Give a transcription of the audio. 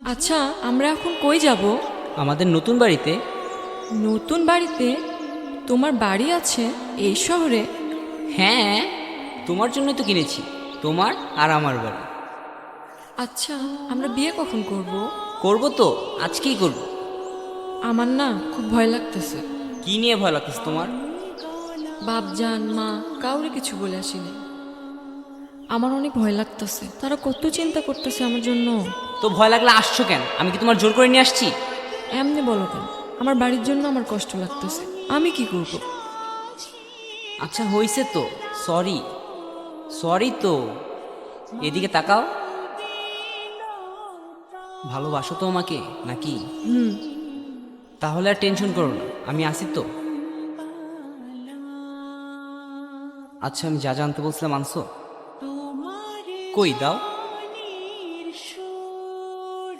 আচ্ছা, আমরা এখন কই যাব? আমাদের নতুন বাড়িতে। নতুন বাড়িতে? তোমার বাড়ি আছে এই শহরে? হ্যাঁ, তোমার জন্যই তো কিনেছি, তোমার আর আমার বাড়ি। আচ্ছা, আমরা বিয়ে কখন করব? করবো তো, আজকেই করব। আমার না খুব ভয় লাগতেছে। কি নিয়ে ভয় লাগতেছে তোমার? বাপজান মা কাউরে কিছু বলে আসিনি। আমার অনেক ভয় লাগতেছে, তারা কত চিন্তা করতেছে আমার জন্য। তো ভয় লাগলে আসছো কেন? আমি কি তোমার জোর করে নিয়ে আসছি? এমনি বলো কেন? আমার বাড়ির জন্য আমার কষ্ট লাগতেছে, আমি কি করব? আচ্ছা হইছে তো, সরি। সরি তো। এদিকে তাকাও। ভালোবাসো তো আমাকে নাকি? হুম। তাহলে আর টেনশন করো না, আমি আসি তো। আচ্ছা, আমি যা জানতে বলছিলাম আনছো? কই দাও।